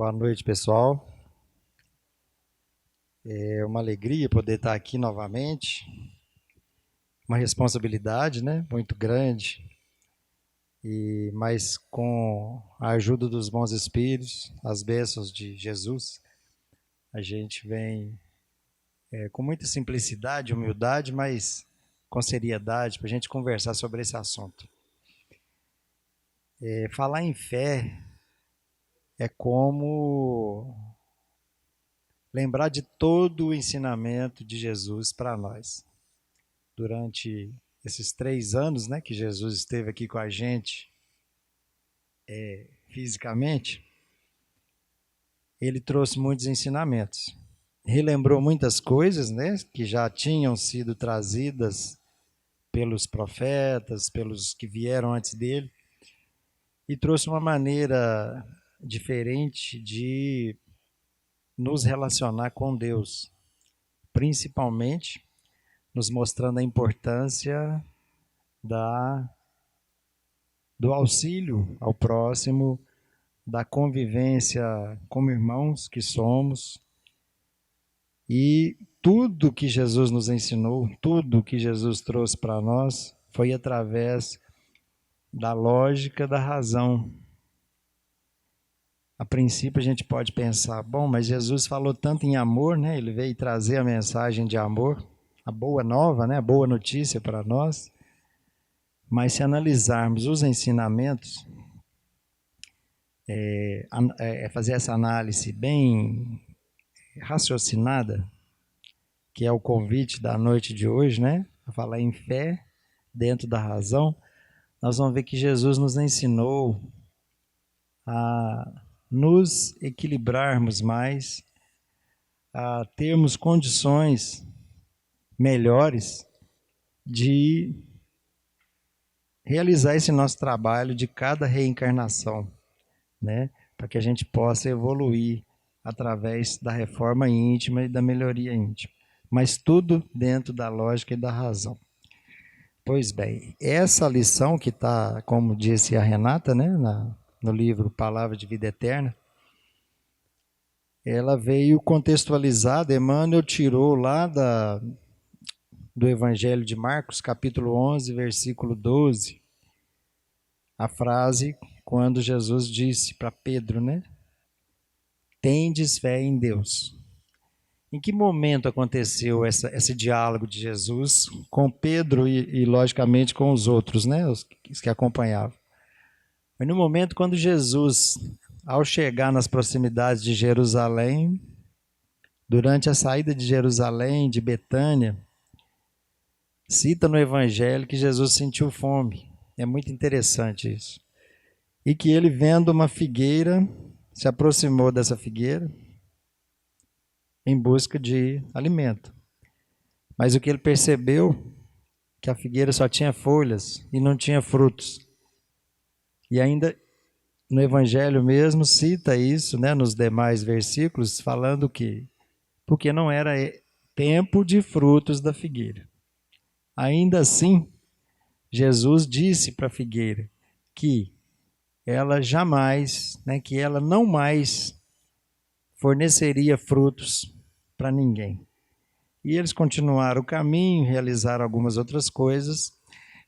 Boa noite, pessoal. É uma alegria poder estar aqui novamente. Uma responsabilidade, né, muito grande. Mas com a ajuda dos bons espíritos, as bênçãos de Jesus, a gente vem com muita simplicidade, humildade, mas com seriedade para a gente conversar sobre esse assunto. Falar em fé é como lembrar de todo o ensinamento de Jesus para nós. Durante esses 3 anos, né, que Jesus esteve aqui com a gente fisicamente, ele trouxe muitos ensinamentos. Relembrou muitas coisas, né, que já tinham sido trazidas pelos profetas, pelos que vieram antes dele, e trouxe uma maneira diferente de nos relacionar com Deus, principalmente nos mostrando a importância do auxílio ao próximo, da convivência como irmãos que somos. E tudo que Jesus nos ensinou, tudo que Jesus trouxe para nós, foi através da lógica da razão. A princípio a gente pode pensar, bom, mas Jesus falou tanto em amor, né? Ele veio trazer a mensagem de amor, a boa nova, né? A boa notícia para nós. Mas se analisarmos os ensinamentos, fazer essa análise bem raciocinada, que é o convite da noite de hoje, né? A falar em fé dentro da razão, nós vamos ver que Jesus nos ensinou a nos equilibrarmos mais, a termos condições melhores de realizar esse nosso trabalho de cada reencarnação, né? Para que a gente possa evoluir através da reforma íntima e da melhoria íntima. Mas tudo dentro da lógica e da razão. Pois bem, essa lição que está, como disse a Renata, né, no livro Palavra de Vida Eterna, ela veio contextualizada, Emmanuel tirou lá do Evangelho de Marcos, capítulo 11, versículo 12, a frase quando Jesus disse para Pedro, né, tendes fé em Deus. Em que momento aconteceu esse diálogo de Jesus com Pedro e logicamente, com os outros, né, os que acompanhavam? Foi no momento quando Jesus, ao chegar nas proximidades de Jerusalém, durante a saída de Jerusalém, de Betânia, cita no Evangelho que Jesus sentiu fome. É muito interessante isso. E que ele, vendo uma figueira, se aproximou dessa figueira em busca de alimento. Mas o que ele percebeu, que a figueira só tinha folhas e não tinha frutos. E ainda no Evangelho mesmo cita isso, né, nos demais versículos, falando que porque não era tempo de frutos da figueira. Ainda assim, Jesus disse para a figueira que ela jamais, né, que ela não mais forneceria frutos para ninguém. E eles continuaram o caminho, realizaram algumas outras coisas,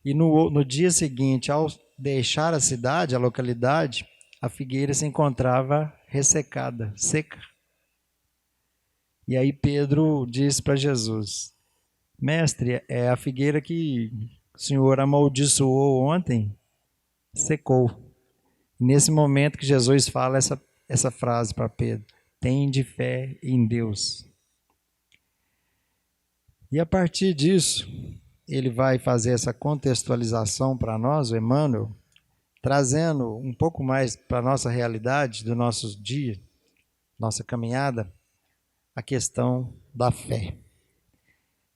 e no dia seguinte, ao deixar a cidade, a localidade, a figueira se encontrava ressecada, seca. E aí Pedro disse para Jesus, mestre, a figueira que o Senhor amaldiçoou ontem, secou. Nesse momento que Jesus fala essa frase para Pedro, tende fé em Deus. E a partir disso, ele vai fazer essa contextualização para nós, o Emmanuel, trazendo um pouco mais para a nossa realidade, do nosso dia, nossa caminhada, a questão da fé.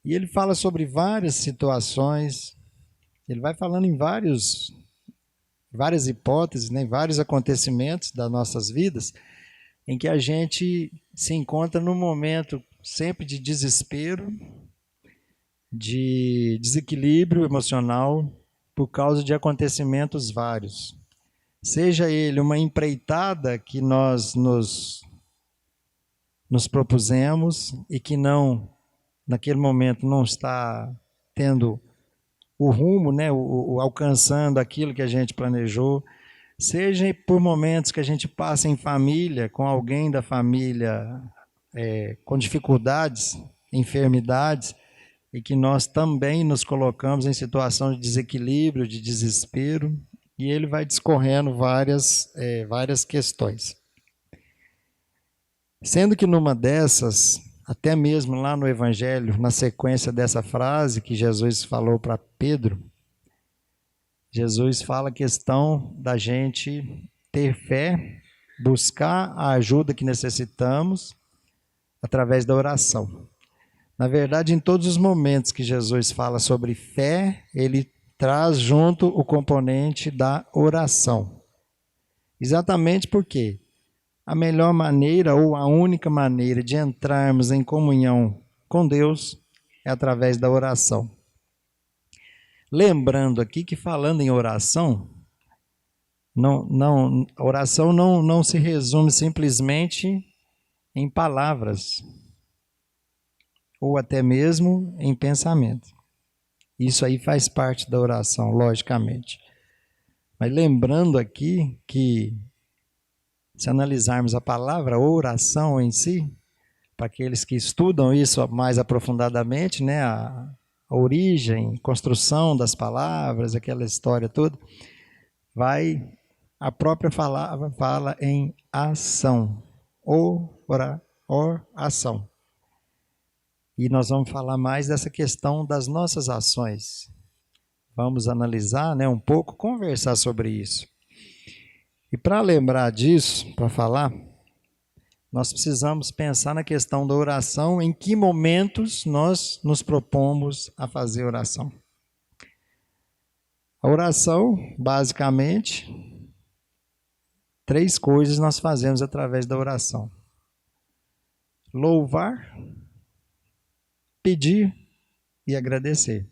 E ele fala sobre várias situações, ele vai falando em várias hipóteses, né, vários acontecimentos das nossas vidas, em que a gente se encontra num momento sempre de desespero, de desequilíbrio emocional, por causa de acontecimentos vários. seja ele uma empreitada que nós nos propusemos e que não, naquele momento, não está tendo o rumo, né, alcançando aquilo que a gente planejou, seja por momentos que a gente passa em família, com alguém da família com dificuldades, enfermidades, e que nós também nos colocamos em situação de desequilíbrio, de desespero, e ele vai discorrendo várias questões. Sendo que numa dessas, até mesmo lá no Evangelho, na sequência dessa frase que Jesus falou para Pedro, Jesus fala a questão da gente ter fé, buscar a ajuda que necessitamos através da oração. Na verdade, em todos os momentos que Jesus fala sobre fé, ele traz junto o componente da oração. Exatamente porque a melhor maneira ou a única maneira de entrarmos em comunhão com Deus é através da oração. Lembrando aqui que falando em oração, a oração não se resume simplesmente em palavras ou até mesmo em pensamento. Isso aí faz parte da oração, logicamente. Mas lembrando aqui que, se analisarmos a palavra oração em si, para aqueles que estudam isso mais aprofundadamente, né, a origem, construção das palavras, aquela história toda, a própria palavra fala em ação, oração. E nós vamos falar mais dessa questão das nossas ações. Vamos analisar, né, um pouco, conversar sobre isso. E para lembrar disso, para falar, nós precisamos pensar na questão da oração, em que momentos nós nos propomos a fazer oração. A oração, basicamente, 3 coisas nós fazemos através da oração: louvar, pedir e agradecer.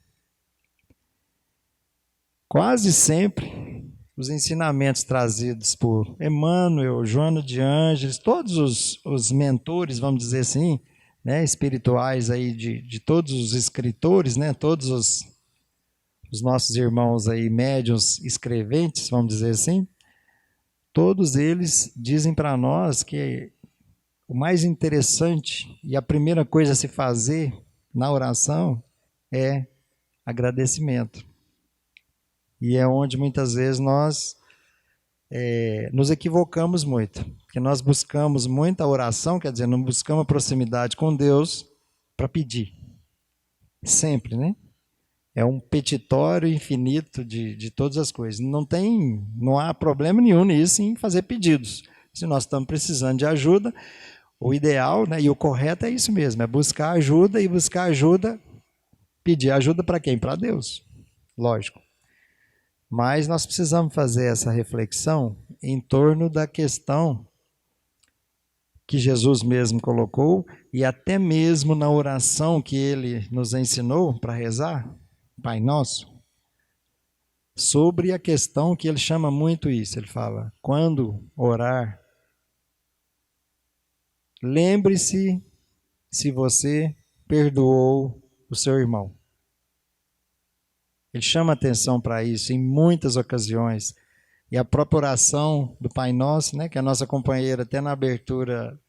Quase sempre, os ensinamentos trazidos por Emmanuel, Joana de Ângeles, todos os mentores, vamos dizer assim, né, espirituais aí de todos os escritores, né, todos os nossos irmãos aí, médiuns escreventes, vamos dizer assim, todos eles dizem para nós que o mais interessante e a primeira coisa a se fazer na oração é agradecimento. E é onde muitas vezes nós nos equivocamos muito, porque nós buscamos muita oração, quer dizer, não buscamos a proximidade com Deus para pedir. Sempre, né? É um petitório infinito de todas as coisas. Não há problema nenhum nisso em fazer pedidos. Se nós estamos precisando de ajuda, o ideal, né, e o correto é isso mesmo, é buscar ajuda e buscar ajuda, pedir ajuda para quem? Para Deus, lógico. Mas nós precisamos fazer essa reflexão em torno da questão que Jesus mesmo colocou e até mesmo na oração que ele nos ensinou para rezar, Pai Nosso, sobre a questão que ele chama muito isso. Ele fala, quando orar, lembre-se se você perdoou o seu irmão. Ele chama atenção para isso em muitas ocasiões. E a própria oração do Pai Nosso, né, que a nossa companheira até na abertura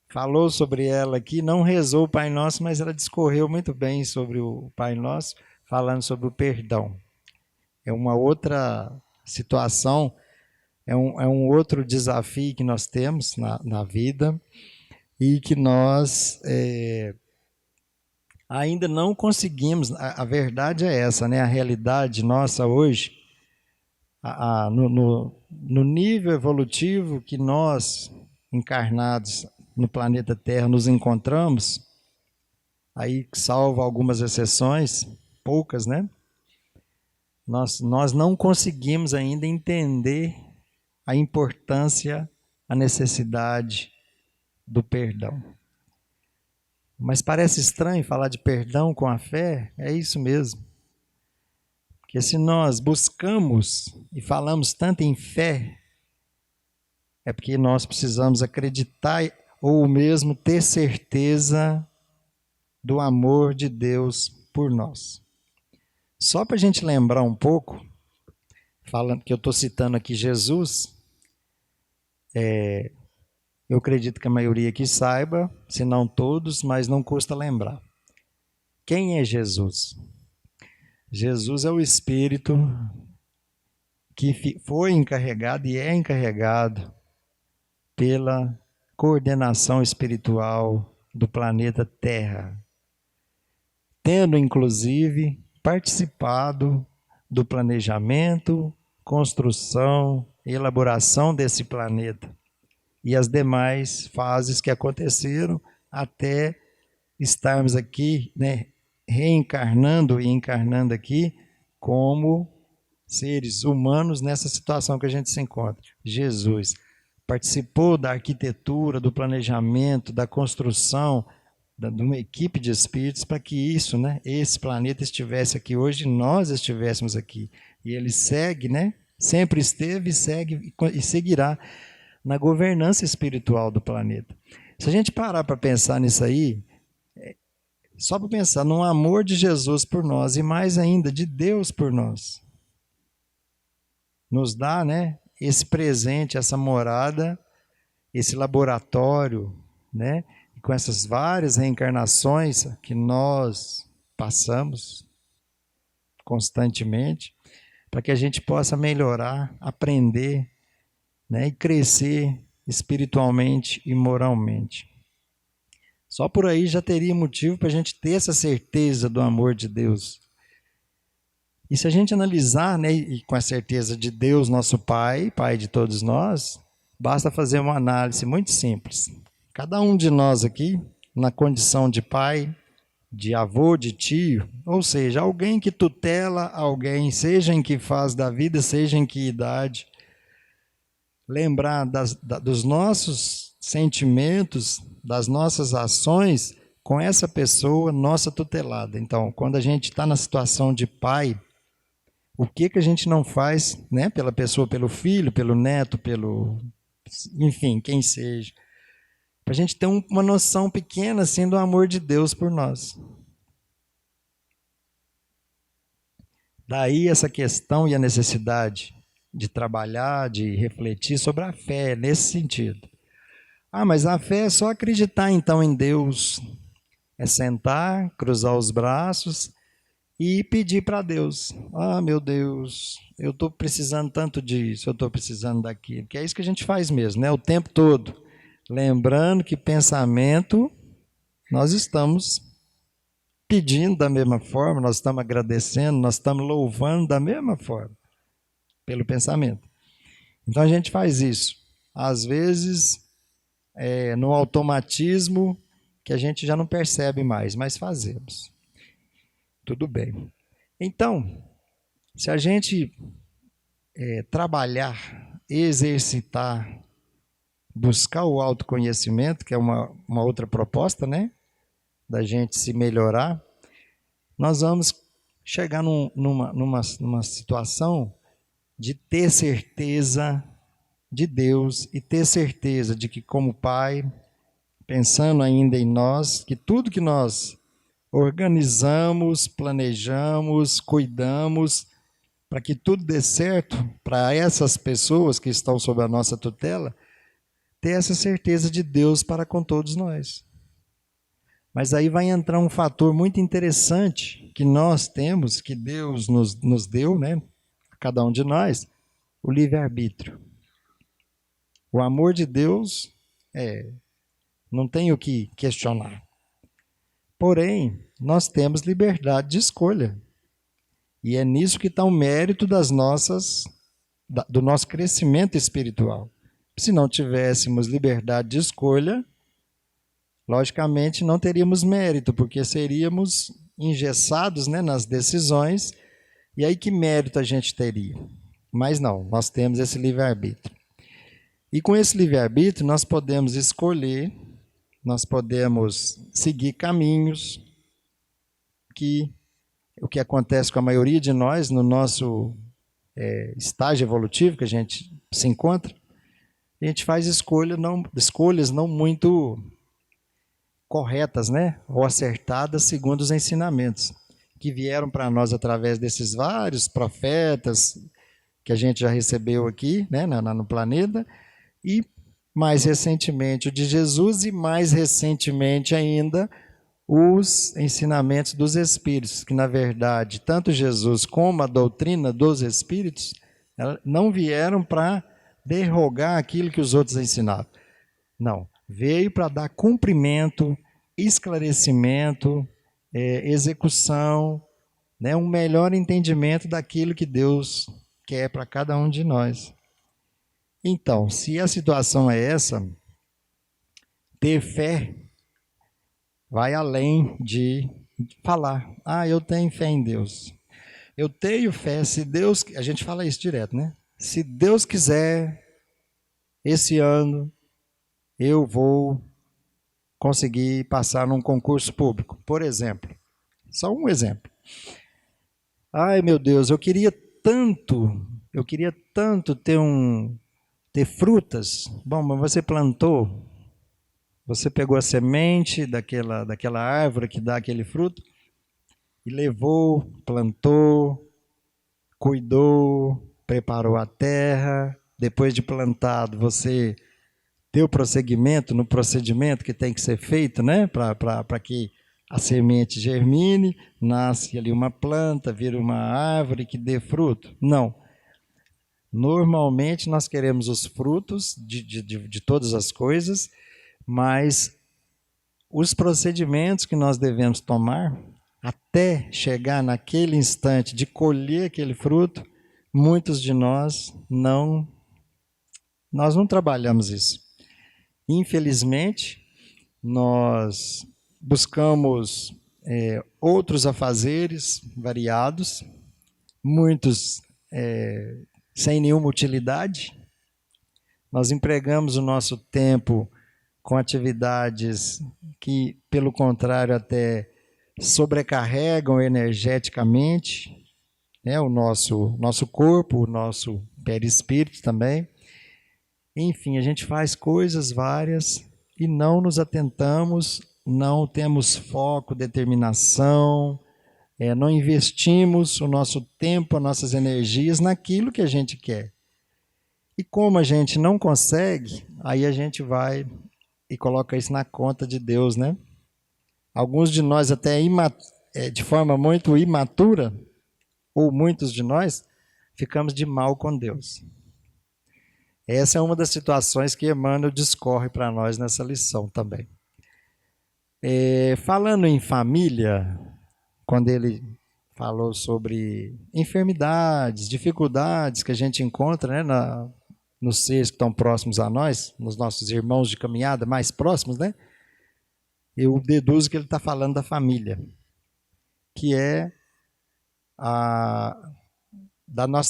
falou sobre ela aqui, não rezou o Pai Nosso, mas ela discorreu muito bem sobre o Pai Nosso, falando sobre o perdão. É uma outra situação, é um outro desafio que nós temos na vida e que nós ainda não conseguimos. A verdade é essa, né? A realidade nossa hoje, no nível evolutivo que nós, encarnados no planeta Terra, nos encontramos, aí salvo algumas exceções, poucas, né? Nós não conseguimos ainda entender a importância, a necessidade do perdão. Mas parece estranho falar de perdão com a fé, é isso mesmo. Porque se nós buscamos e falamos tanto em fé, é porque nós precisamos acreditar ou mesmo ter certeza do amor de Deus por nós. Só para a gente lembrar um pouco, falando que eu estou citando aqui Jesus, eu acredito que a maioria aqui saiba, se não todos, mas não custa lembrar. Quem é Jesus? Jesus é o Espírito que foi encarregado e é encarregado pela coordenação espiritual do planeta Terra, tendo inclusive participado do planejamento, construção e elaboração desse planeta e as demais fases que aconteceram até estarmos aqui, né, reencarnando e encarnando aqui como seres humanos nessa situação que a gente se encontra. Jesus participou da arquitetura, do planejamento, da construção de uma equipe de espíritos para que isso, né, esse planeta estivesse aqui hoje, nós estivéssemos aqui. E ele segue, né, sempre esteve, segue e seguirá na governança espiritual do planeta. Se a gente parar para pensar nisso aí, só para pensar no amor de Jesus por nós e mais ainda de Deus por nós, nos dá, né, esse presente, essa morada, esse laboratório, né, com essas várias reencarnações que nós passamos constantemente, para que a gente possa melhorar, aprender, né, e crescer espiritualmente e moralmente. Só por aí já teria motivo para a gente ter essa certeza do amor de Deus. E se a gente analisar, né, e com a certeza de Deus, nosso Pai, Pai de todos nós, basta fazer uma análise muito simples. Cada um de nós aqui, na condição de pai, de avô, de tio, ou seja, alguém que tutela alguém, seja em que fase da vida, seja em que idade, lembrar dos nossos sentimentos, das nossas ações com essa pessoa nossa tutelada. Então, quando a gente está na situação de pai, o que a gente não faz, né, pela pessoa, pelo filho, pelo neto, enfim, quem seja, para a gente ter uma noção pequena assim do amor de Deus por nós. Daí essa questão e a necessidade de trabalhar, de refletir sobre a fé, nesse sentido. Ah, mas a fé é só acreditar então em Deus, é sentar, cruzar os braços e pedir para Deus. Ah, meu Deus, eu estou precisando tanto disso, eu estou precisando daquilo. Que é isso que a gente faz mesmo, né? O tempo todo. Lembrando que pensamento, nós estamos pedindo da mesma forma, nós estamos agradecendo, nós estamos louvando da mesma forma, pelo pensamento. Então a gente faz isso. Às vezes, no automatismo, que a gente já não percebe mais, mas fazemos. Tudo bem. Então, se a gente trabalhar, exercitar, buscar o autoconhecimento, que é uma outra proposta, né? Da gente se melhorar, nós vamos chegar numa situação de ter certeza de Deus e ter certeza de que, como Pai, pensando ainda em nós, que tudo que nós organizamos, planejamos, cuidamos, para que tudo dê certo para essas pessoas que estão sob a nossa tutela, ter essa certeza de Deus para com todos nós. Mas aí vai entrar um fator muito interessante que nós temos, que Deus nos deu, né, a cada um de nós, o livre-arbítrio. O amor de Deus não tem o que questionar. Porém, nós temos liberdade de escolha. E é nisso que está o mérito do nosso crescimento espiritual. Se não tivéssemos liberdade de escolha, logicamente não teríamos mérito, porque seríamos engessados, né, nas decisões, e aí que mérito a gente teria? Mas não, nós temos esse livre-arbítrio. E com esse livre-arbítrio nós podemos escolher, nós podemos seguir caminhos que o que acontece com a maioria de nós no nosso estágio evolutivo que a gente se encontra, a gente faz escolhas não muito corretas, né? Ou acertadas segundo os ensinamentos que vieram para nós através desses vários profetas que a gente já recebeu aqui, né, no planeta, e mais recentemente o de Jesus e mais recentemente ainda os ensinamentos dos Espíritos, que na verdade tanto Jesus como a doutrina dos Espíritos não vieram para derrogar aquilo que os outros ensinavam. Não, veio para dar cumprimento, esclarecimento, execução, né, um melhor entendimento daquilo que Deus quer para cada um de nós. Então, se a situação é essa, ter fé vai além de falar, eu tenho fé em Deus. Eu tenho fé, se Deus, a gente fala isso direto, né? Se Deus quiser, esse ano eu vou conseguir passar num concurso público, por exemplo. Só um exemplo. Ai, meu Deus, eu queria tanto ter frutas. Bom, mas você plantou, você pegou a semente daquela árvore que dá aquele fruto e levou, plantou, cuidou, preparou a terra. Depois de plantado, você deu prosseguimento no procedimento que tem que ser feito, né? Para que a semente germine, nasce ali uma planta, vira uma árvore que dê fruto. Não. Normalmente nós queremos os frutos de todas as coisas, mas os procedimentos que nós devemos tomar até chegar naquele instante de colher aquele fruto, muitos de nós não trabalhamos isso. Infelizmente, nós buscamos outros afazeres variados, muitos sem nenhuma utilidade. Nós empregamos o nosso tempo com atividades que, pelo contrário, até sobrecarregam energeticamente, né, o nosso corpo, o nosso perispírito também. Enfim, a gente faz coisas várias e não nos atentamos, não temos foco, determinação, não investimos o nosso tempo, as nossas energias naquilo que a gente quer. E como a gente não consegue, aí a gente vai e coloca isso na conta de Deus, né? Alguns de nós até de forma muito imatura, ou muitos de nós, ficamos de mal com Deus. Essa é uma das situações que Emmanuel discorre para nós nessa lição também. Falando em família, quando ele falou sobre enfermidades, dificuldades que a gente encontra, né, nos seres que estão próximos a nós, nos nossos irmãos de caminhada mais próximos, né? Eu deduzo que ele está falando da família, que é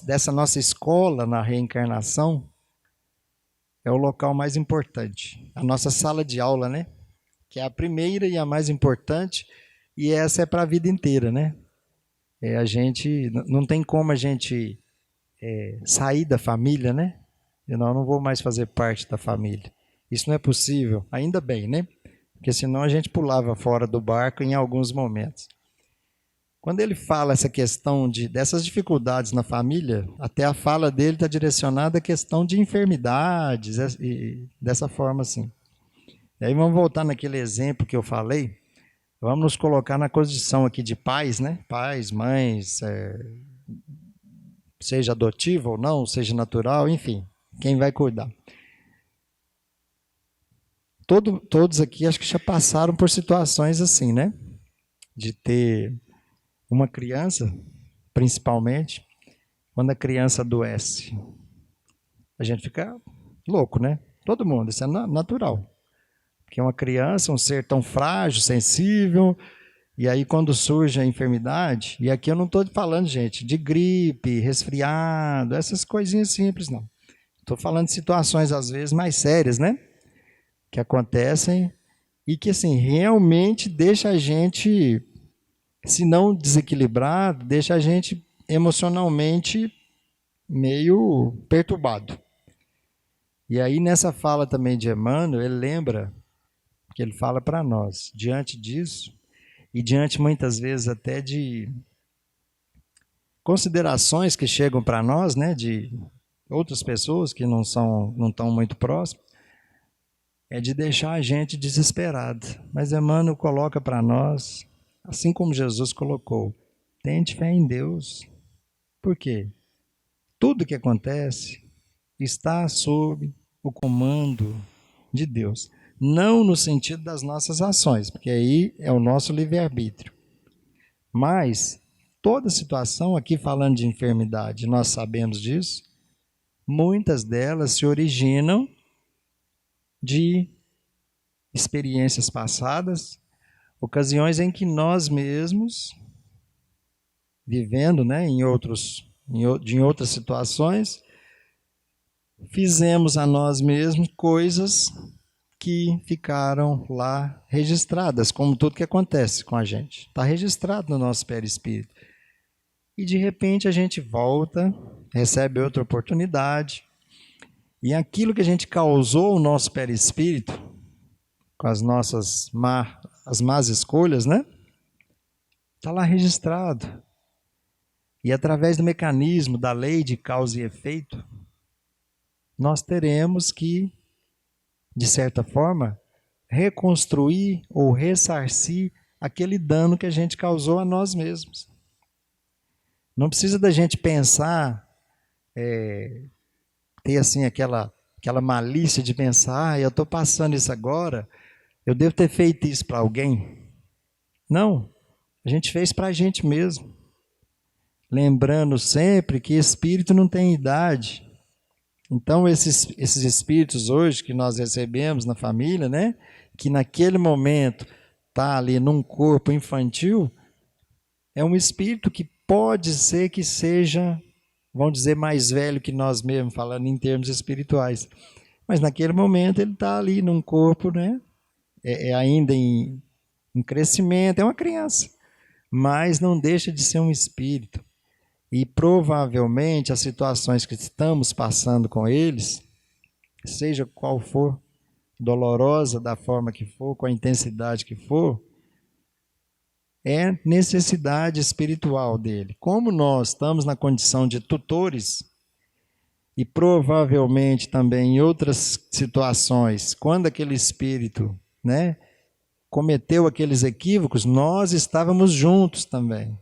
dessa nossa escola na reencarnação, é o local mais importante. A nossa sala de aula, né? Que é a primeira e a mais importante, e essa é para a vida inteira, né? A gente, não tem como a gente sair da família, né? Eu não vou mais fazer parte da família. Isso não é possível, ainda bem, né? Porque senão a gente pulava fora do barco em alguns momentos. Quando ele fala essa questão dessas dificuldades na família, até a fala dele está direcionada à questão de enfermidades, e dessa forma assim. E aí vamos voltar naquele exemplo que eu falei, vamos nos colocar na condição aqui de pais, né? Pais, mães, seja adotivo ou não, seja natural, enfim, quem vai cuidar. Todos aqui acho que já passaram por situações assim, né? De ter uma criança, principalmente, quando a criança adoece. A gente fica louco, né? Todo mundo, isso é natural. Porque uma criança, um ser tão frágil, sensível, e aí quando surge a enfermidade, e aqui eu não estou falando, gente, de gripe, resfriado, essas coisinhas simples, não. Estou falando de situações, às vezes, mais sérias, né? Que acontecem e que, assim, realmente deixa a gente, se não desequilibrado, deixa a gente emocionalmente meio perturbado. E aí nessa fala também de Emmanuel, ele lembra que ele fala para nós, diante disso, e diante muitas vezes até de considerações que chegam para nós, né, de outras pessoas que não estão muito próximas, é de deixar a gente desesperado. Mas Emmanuel coloca para nós, assim como Jesus colocou, tente fé em Deus. Por quê? Tudo que acontece está sob o comando de Deus. Não no sentido das nossas ações, porque aí é o nosso livre-arbítrio. Mas toda situação, aqui falando de enfermidade, nós sabemos disso, muitas delas se originam de experiências passadas, ocasiões em que nós mesmos, vivendo, né, em outras situações, fizemos a nós mesmos coisas que ficaram lá registradas, como tudo que acontece com a gente. Está registrado no nosso perispírito. E de repente a gente volta, recebe outra oportunidade, e aquilo que a gente causou ao nosso perispírito, com as nossas as más escolhas, né? Está lá registrado. E através do mecanismo da lei de causa e efeito, nós teremos que, de certa forma, reconstruir ou ressarcir aquele dano que a gente causou a nós mesmos. Não precisa da gente pensar, ter assim aquela malícia de pensar, eu estou passando isso agora, eu devo ter feito isso para alguém. Não, a gente fez para a gente mesmo. Lembrando sempre que espírito não tem idade. Então, esses espíritos hoje que nós recebemos na família, né, que naquele momento está ali num corpo infantil, é um espírito que pode ser que seja, vamos dizer, mais velho que nós mesmos, falando em termos espirituais. Mas naquele momento ele está ali num corpo, né, ainda em crescimento, é uma criança, mas não deixa de ser um espírito. E provavelmente as situações que estamos passando com eles, seja qual for, dolorosa da forma que for, com a intensidade que for, é necessidade espiritual dele. Como nós estamos na condição de tutores, e provavelmente também em outras situações, quando aquele espírito, né, cometeu aqueles equívocos, nós estávamos juntos também.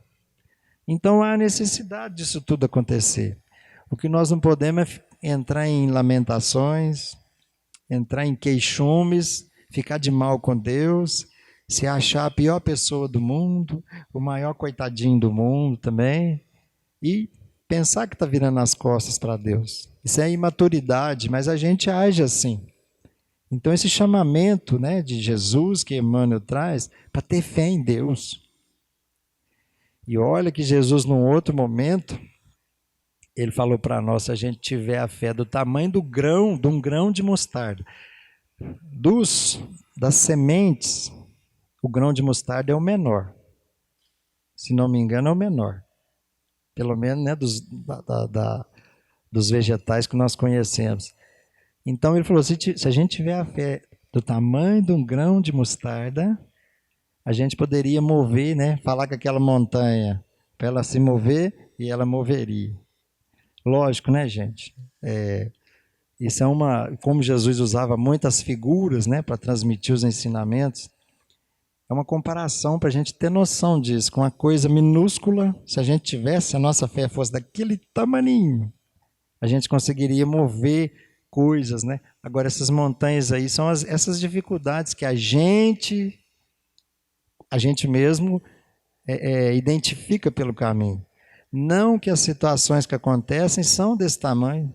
Então há necessidade disso tudo acontecer. O que nós não podemos é entrar em lamentações, entrar em queixumes, ficar de mal com Deus, se achar a pior pessoa do mundo, o maior coitadinho do mundo também, e pensar que está virando as costas para Deus. Isso é imaturidade, mas a gente age assim. Então esse chamamento, né, de Jesus que Emmanuel traz, para ter fé em Deus. E olha que Jesus, num outro momento, ele falou para nós, se a gente tiver a fé do tamanho de um grão de mostarda, das sementes, o grão de mostarda é o menor. Se não me engano, é o menor. Pelo menos, né, dos vegetais que nós conhecemos. Então ele falou, se a gente tiver a fé do tamanho de um grão de mostarda, a gente poderia mover, né, falar com aquela montanha, para ela se mover e ela moveria. Lógico, né, gente? Isso é como Jesus usava muitas figuras, né, para transmitir os ensinamentos, é uma comparação para a gente ter noção disso, com uma coisa minúscula, se a gente tivesse, a nossa fé fosse daquele tamaninho, a gente conseguiria mover coisas, né? Agora, essas montanhas aí são essas dificuldades que a gente mesmo identifica pelo caminho. Não que as situações que acontecem são desse tamanho.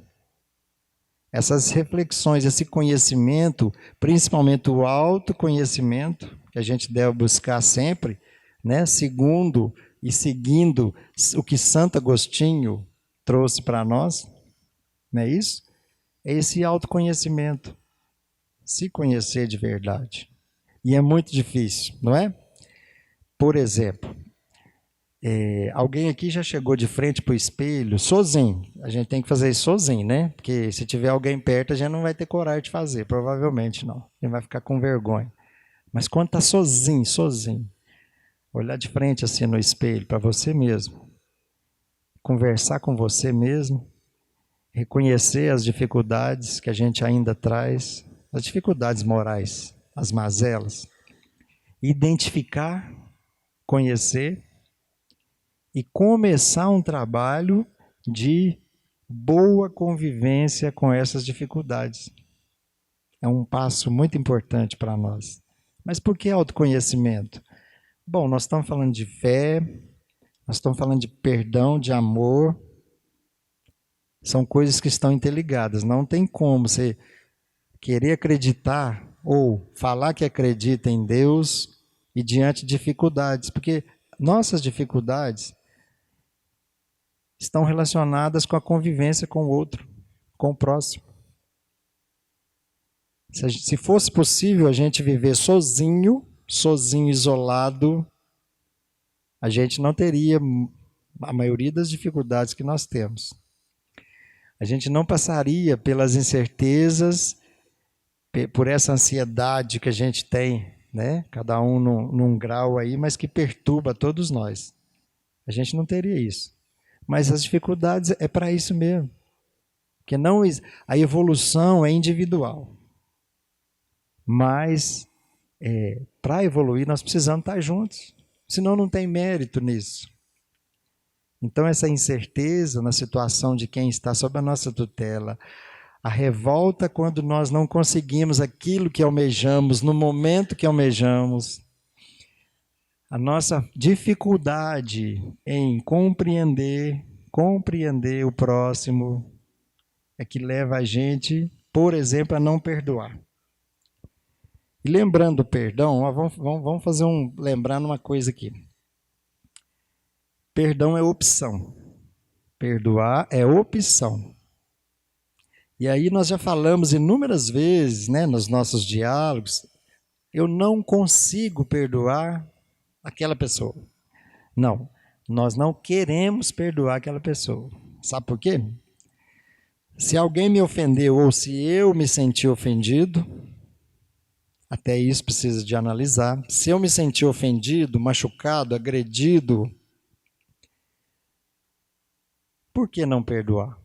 Essas reflexões, esse conhecimento, principalmente o autoconhecimento, que a gente deve buscar sempre, né? Segundo e seguindo o que Santo Agostinho trouxe para nós, não é isso? É esse autoconhecimento, se conhecer de verdade. E é muito difícil, não é? Por exemplo, Alguém aqui já chegou de frente para o espelho sozinho? A gente tem que fazer isso sozinho, né? Porque se tiver alguém perto, a gente não vai ter coragem de fazer, provavelmente não. A gente vai ficar com vergonha. Mas quando está sozinho, olhar de frente assim no espelho para você mesmo, conversar com você mesmo, reconhecer as dificuldades que a gente ainda traz, as dificuldades morais, as mazelas, identificar, conhecer e começar um trabalho de boa convivência com essas dificuldades. É um passo muito importante para nós. Mas por que autoconhecimento? Bom, nós estamos falando de fé, nós estamos falando de perdão, de amor. São coisas que estão interligadas. Não tem como você querer acreditar ou falar que acredita em Deus e diante de dificuldades, porque nossas dificuldades estão relacionadas com a convivência com o outro, com o próximo. Se fosse possível a gente viver sozinho, isolado, a gente não teria a maioria das dificuldades que nós temos. A gente não passaria pelas incertezas, por essa ansiedade que a gente tem, né? Cada um num grau aí, mas que perturba todos nós. A gente não teria isso. Mas as dificuldades é para isso mesmo. Que não, a evolução é individual. Mas para evoluir nós precisamos estar juntos. Senão não tem mérito nisso. Então essa incerteza na situação de quem está sob a nossa tutela, a revolta quando nós não conseguimos aquilo que almejamos, no momento que almejamos, a nossa dificuldade em compreender o próximo, é que leva a gente, por exemplo, a não perdoar. E lembrando o perdão, vamos fazer lembrando uma coisa aqui. Perdão é opção. Perdoar é opção. E aí nós já falamos inúmeras vezes, né, nos nossos diálogos, eu não consigo perdoar aquela pessoa. Não, nós não queremos perdoar aquela pessoa. Sabe por quê? Se alguém me ofendeu ou se eu me senti ofendido, até isso precisa de analisar. Se eu me senti ofendido, machucado, agredido, por que não perdoar?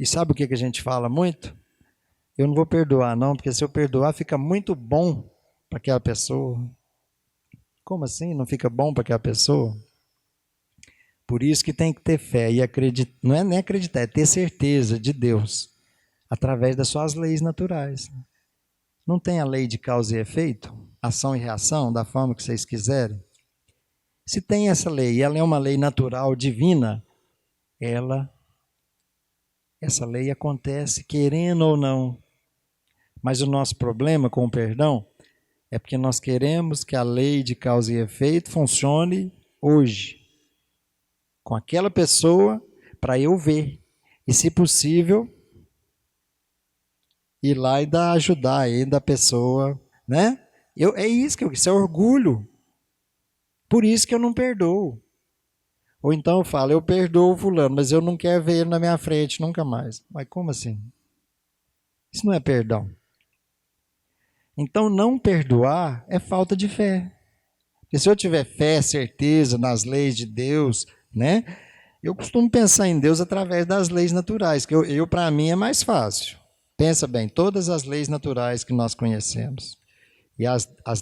E sabe o que a gente fala muito? Eu não vou perdoar não, porque se eu perdoar fica muito bom para aquela pessoa. Como assim? Não fica bom para aquela pessoa? Por isso que tem que ter fé e acreditar, não é nem acreditar, é ter certeza de Deus, através das suas leis naturais. Não tem a lei de causa e efeito, ação e reação, da forma que vocês quiserem? Se tem essa lei, e ela é uma lei natural, divina, essa lei acontece querendo ou não. Mas o nosso problema com o perdão é porque nós queremos que a lei de causa e efeito funcione hoje, com aquela pessoa, para eu ver. E, se possível, ir lá e ajudar ainda a pessoa, né? É isso é orgulho. Por isso que eu não perdoo. Ou então eu falo, eu perdoo o fulano, mas eu não quero ver ele na minha frente nunca mais. Mas como assim? Isso não é perdão. Então não perdoar é falta de fé. Porque se eu tiver fé, certeza nas leis de Deus, né? Eu costumo pensar em Deus através das leis naturais, que para mim é mais fácil. Pensa bem, todas as leis naturais que nós conhecemos. E as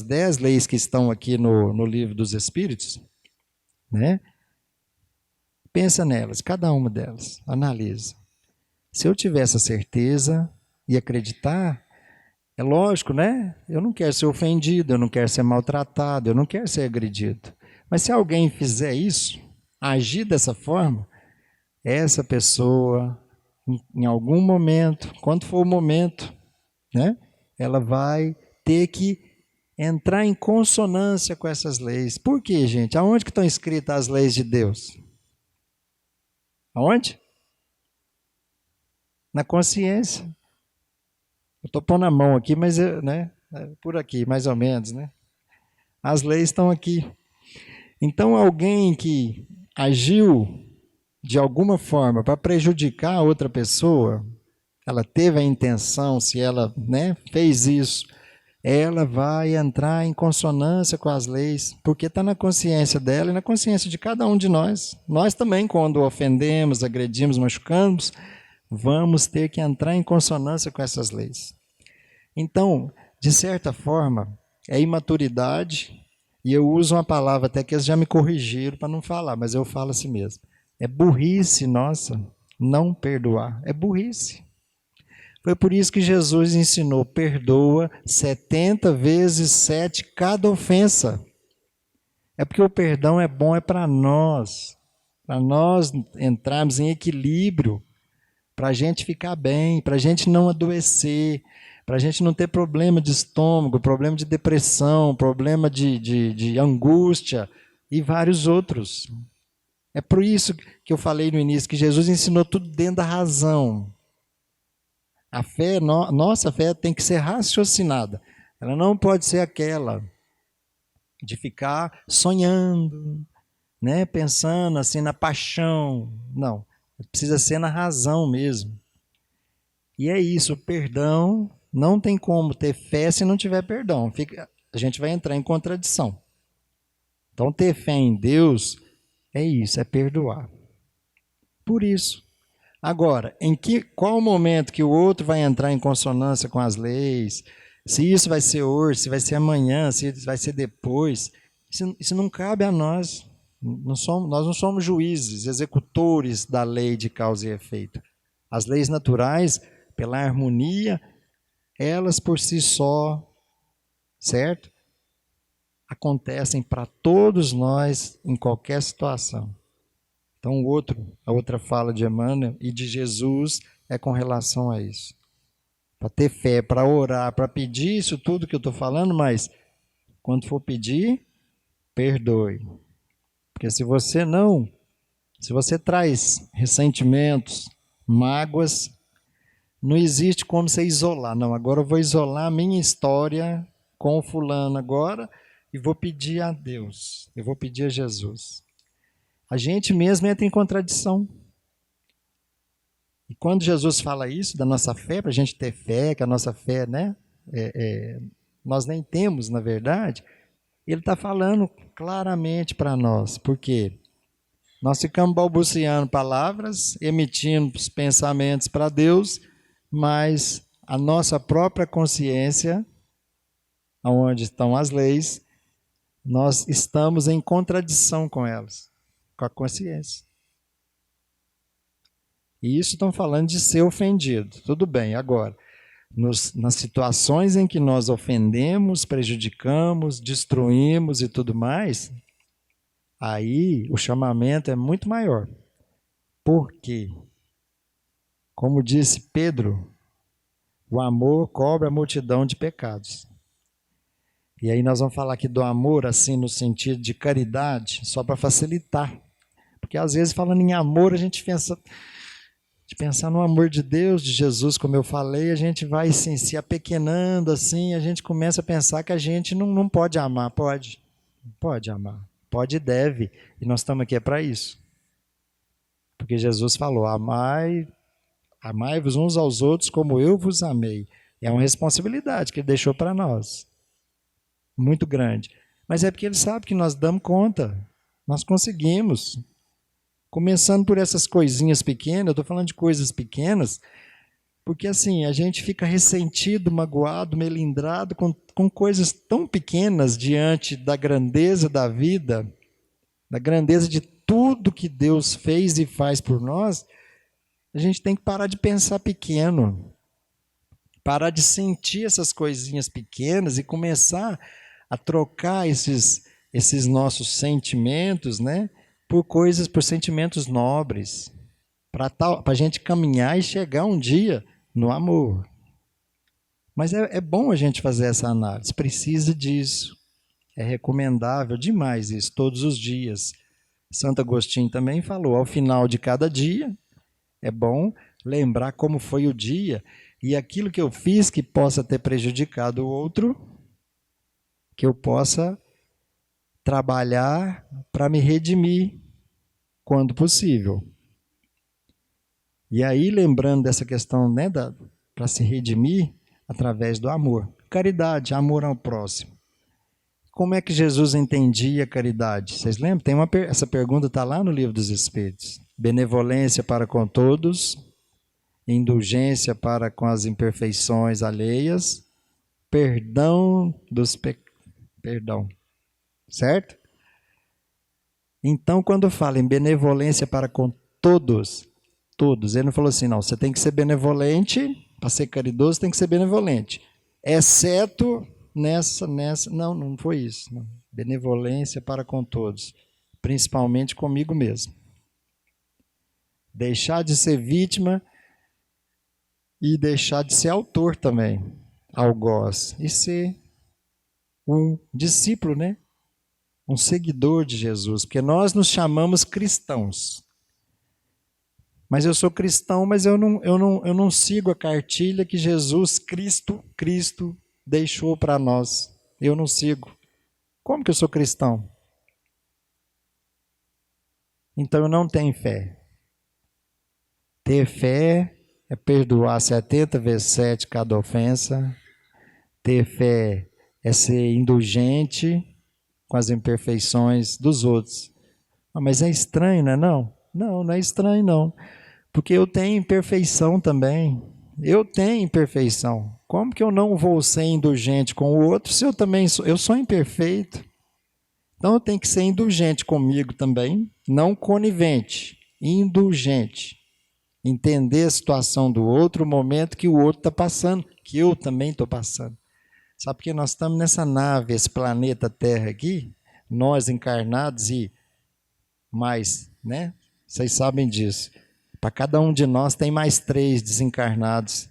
10 leis que estão aqui no livro dos Espíritos, né? Pensa nelas, cada uma delas, analisa. Se eu tiver essa certeza e acreditar, é lógico, né? Eu não quero ser ofendido, eu não quero ser maltratado, eu não quero ser agredido. Mas se alguém fizer isso, agir dessa forma, essa pessoa, em algum momento, quando for o momento, né? Ela vai ter que entrar em consonância com essas leis. Por quê, gente? Aonde que estão escritas as leis de Deus? Aonde? Na consciência. Eu estou pondo a mão aqui, mas né, por aqui, mais ou menos, né? As leis estão aqui. Então, alguém que agiu de alguma forma para prejudicar a outra pessoa, ela teve a intenção, se ela, né, fez isso, ela vai entrar em consonância com as leis, porque está na consciência dela e na consciência de cada um de nós. Nós também, quando ofendemos, agredimos, machucamos, vamos ter que entrar em consonância com essas leis. Então, de certa forma, é imaturidade, e eu uso uma palavra até que eles já me corrigiram para não falar, mas eu falo assim mesmo. É burrice nossa não perdoar. É burrice. Foi por isso que Jesus ensinou, perdoa 70 vezes 7 cada ofensa. É porque o perdão é bom, é para nós entrarmos em equilíbrio, para a gente ficar bem, para a gente não adoecer, para a gente não ter problema de estômago, problema de depressão, problema de angústia e vários outros. É por isso que eu falei no início, que Jesus ensinou tudo dentro da razão. A fé, nossa fé tem que ser raciocinada. Ela não pode ser aquela de ficar sonhando, né, pensando assim na paixão. Não, precisa ser na razão mesmo. E é isso, o perdão, não tem como ter fé se não tiver perdão. A gente vai entrar em contradição. Então, ter fé em Deus é isso, é perdoar. Por isso. Agora, qual o momento que o outro vai entrar em consonância com as leis? Se isso vai ser hoje, se vai ser amanhã, se vai ser depois, isso não cabe a nós. Nós não somos juízes, executores da lei de causa e efeito. As leis naturais, pela harmonia, elas por si só, certo? Acontecem para todos nós em qualquer situação. Então, a outra fala de Emmanuel e de Jesus é com relação a isso. Para ter fé, para orar, para pedir isso tudo que eu estou falando, mas quando for pedir, perdoe. Porque se você traz ressentimentos, mágoas, não existe como você isolar. Não, agora eu vou isolar a minha história com o fulano agora e vou pedir a Deus, eu vou pedir a Jesus. A gente mesmo entra em contradição. E quando Jesus fala isso, da nossa fé, para a gente ter fé, que a nossa fé, né, nós nem temos, na verdade, ele está falando claramente para nós. Por quê? Nós ficamos balbuciando palavras, emitindo pensamentos para Deus, mas a nossa própria consciência, onde estão as leis, nós estamos em contradição com elas. Com a consciência. E isso estão falando de ser ofendido. Tudo bem, agora, nas situações em que nós ofendemos, prejudicamos, destruímos e tudo mais, aí o chamamento é muito maior. Por quê? Como disse Pedro, o amor cobre a multidão de pecados. E aí nós vamos falar aqui do amor, assim, no sentido de caridade, só para facilitar. Porque às vezes, falando em amor, a gente pensar no amor de Deus, de Jesus, como eu falei, a gente vai assim, se apequenando assim, a gente começa a pensar que a gente não pode amar. Pode amar, pode e deve, e nós estamos aqui para isso. Porque Jesus falou, amai-vos uns aos outros como eu vos amei. É uma responsabilidade que ele deixou para nós, muito grande. Mas é porque ele sabe que nós damos conta, nós conseguimos. Começando por essas coisinhas pequenas, eu estou falando de coisas pequenas, porque assim, a gente fica ressentido, magoado, melindrado com coisas tão pequenas diante da grandeza da vida, da grandeza de tudo que Deus fez e faz por nós. A gente tem que parar de pensar pequeno, parar de sentir essas coisinhas pequenas e começar a trocar esses nossos sentimentos, né? Por sentimentos nobres, para a gente caminhar e chegar um dia no amor. Mas é bom a gente fazer essa análise, precisa disso. É recomendável demais isso, todos os dias. Santo Agostinho também falou, ao final de cada dia, é bom lembrar como foi o dia e aquilo que eu fiz que possa ter prejudicado o outro, que eu possa trabalhar para me redimir quando possível. E aí, lembrando dessa questão, né, para se redimir através do amor. Caridade, amor ao próximo. Como é que Jesus entendia a caridade? Vocês lembram? Essa pergunta está lá no Livro dos Espíritos. Benevolência para com todos, indulgência para com as imperfeições alheias, perdão dos pecados. Perdão. Certo? Então, quando fala em benevolência para com todos, ele não falou assim, não, você tem que ser benevolente, para ser caridoso tem que ser benevolente, exceto nessa, não foi isso, não. Benevolência para com todos, principalmente comigo mesmo. Deixar de ser vítima e deixar de ser autor também, algoz, e ser um discípulo, né? Um seguidor de Jesus, porque nós nos chamamos cristãos. Mas eu sou cristão, mas eu não sigo a cartilha que Jesus Cristo deixou para nós. Eu não sigo. Como que eu sou cristão? Então eu não tenho fé. Ter fé é perdoar 70 vezes 7 cada ofensa. Ter fé é ser indulgente com as imperfeições dos outros. Ah, mas é estranho, não é não? Não é estranho não. Porque eu tenho imperfeição também. Eu tenho imperfeição. Como que eu não vou ser indulgente com o outro se eu sou imperfeito? Então eu tenho que ser indulgente comigo também, não conivente, indulgente. Entender a situação do outro, o momento que o outro está passando, que eu também estou passando. Sabe porque nós estamos nessa nave, esse planeta Terra aqui, nós encarnados e mais, né? Vocês sabem disso. Para cada um de nós tem mais 3 desencarnados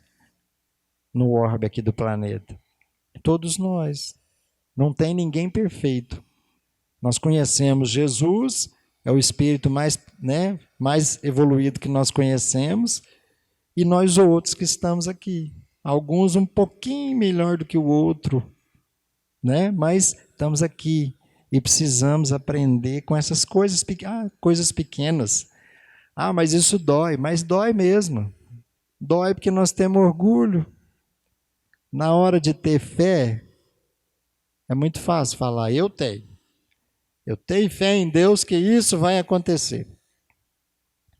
no orbe aqui do planeta. Todos nós. Não tem ninguém perfeito. Nós conhecemos Jesus, é o espírito mais evoluído que nós conhecemos, e nós outros que estamos aqui. Alguns um pouquinho melhor do que o outro, né? Mas estamos aqui e precisamos aprender com essas coisas pequenas. Ah, mas isso dói. Mas dói mesmo. Dói porque nós temos orgulho. Na hora de ter fé, é muito fácil falar, eu tenho. Eu tenho fé em Deus que isso vai acontecer.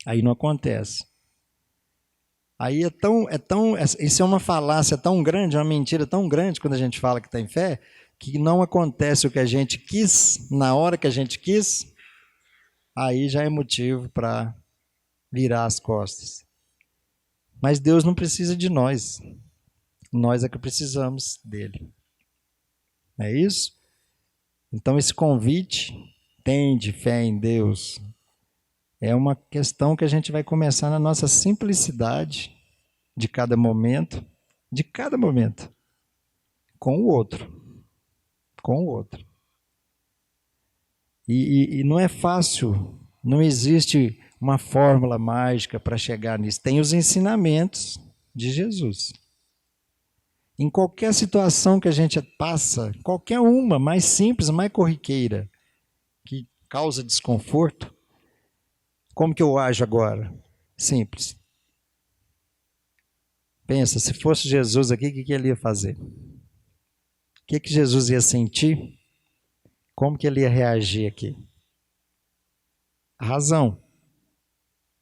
Aí não acontece. Aí isso é uma falácia tão grande, uma mentira tão grande quando a gente fala que tem fé, que não acontece o que a gente quis, na hora que a gente quis, aí já é motivo para virar as costas. Mas Deus não precisa de nós. Nós é que precisamos dele. É isso? Então esse convite, tende fé em Deus, é uma questão que a gente vai começar na nossa simplicidade de cada momento, com o outro. Com o outro. E não é fácil, não existe uma fórmula mágica para chegar nisso. Tem os ensinamentos de Jesus. Em qualquer situação que a gente passa, qualquer uma, mais simples, mais corriqueira, que causa desconforto, como que eu ajo agora? Simples. Pensa, se fosse Jesus aqui, o que ele ia fazer? O que Jesus ia sentir? Como que ele ia reagir aqui? A razão.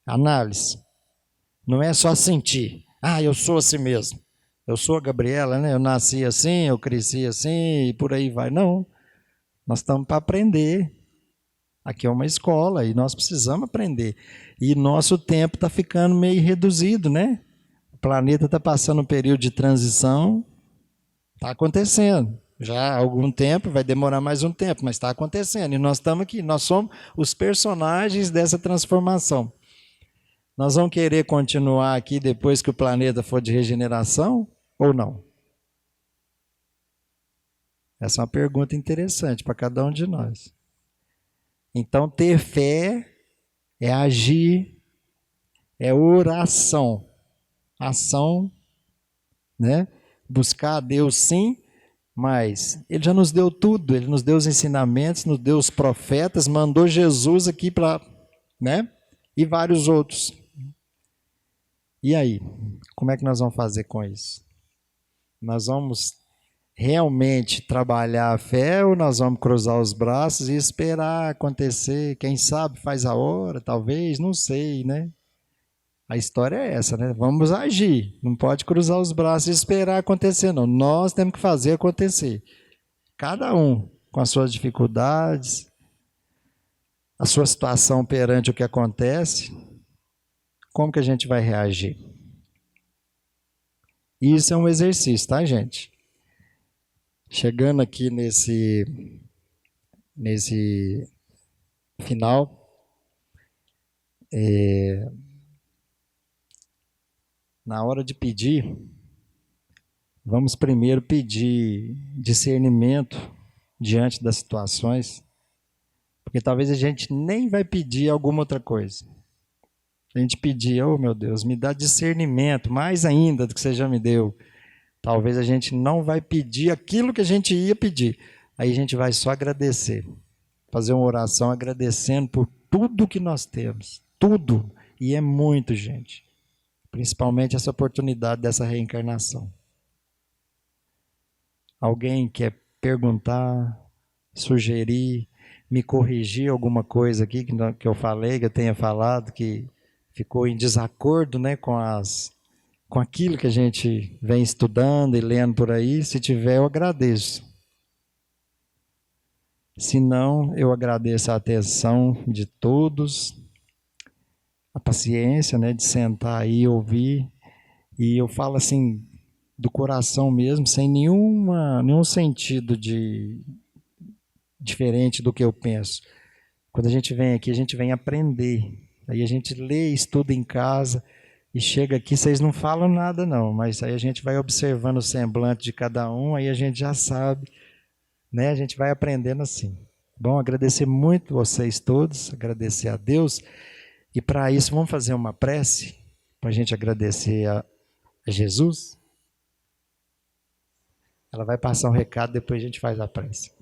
A análise. Não é só sentir. Ah, eu sou assim mesmo. Eu sou a Gabriela, né? Eu nasci assim, eu cresci assim e por aí vai. Não. Nós estamos para aprender. Aqui é uma escola e nós precisamos aprender. E nosso tempo está ficando meio reduzido, né? O planeta está passando um período de transição. Está acontecendo. Já há algum tempo, vai demorar mais um tempo, mas está acontecendo. E nós estamos aqui, nós somos os personagens dessa transformação. Nós vamos querer continuar aqui depois que o planeta for de regeneração ou não? Essa é uma pergunta interessante para cada um de nós. Então, ter fé é agir, é oração. Ação, né? Buscar a Deus sim, Mas ele já nos deu tudo, ele nos deu os ensinamentos, nos deu os profetas, mandou Jesus aqui para, né? E vários outros. E aí, como é que nós vamos fazer com isso? Nós vamos realmente trabalhar a fé ou nós vamos cruzar os braços e esperar acontecer? Quem sabe faz a hora, talvez, não sei, né? A história é essa, né? Vamos agir. Não pode cruzar os braços e esperar acontecer, não. Nós temos que fazer acontecer. Cada um com as suas dificuldades, a sua situação perante o que acontece, como que a gente vai reagir? Isso é um exercício, tá, gente? Chegando aqui nesse final, na hora de pedir, vamos primeiro pedir discernimento diante das situações, porque talvez a gente nem vai pedir alguma outra coisa. A gente pedir, oh meu Deus, me dá discernimento, mais ainda do que você já me deu. Talvez a gente não vai pedir aquilo que a gente ia pedir. Aí a gente vai só agradecer. Fazer uma oração agradecendo por tudo que nós temos. Tudo. E é muito, gente. Principalmente essa oportunidade dessa reencarnação. Alguém quer perguntar, sugerir, me corrigir alguma coisa aqui que eu falei, que eu tenha falado, que ficou em desacordo, né, com aquilo que a gente vem estudando e lendo por aí? Se tiver, eu agradeço. Se não, eu agradeço a atenção de todos, a paciência, né, de sentar aí e ouvir. E eu falo assim, do coração mesmo, sem nenhum sentido diferente do que eu penso. Quando a gente vem aqui, a gente vem aprender. Aí a gente lê e estuda em casa e chega aqui, vocês não falam nada não, mas aí a gente vai observando o semblante de cada um, aí a gente já sabe, né? A gente vai aprendendo assim. Bom, agradecer muito vocês todos, agradecer a Deus. E para isso, vamos fazer uma prece para a gente agradecer a Jesus. Ela vai passar um recado, depois a gente faz a prece.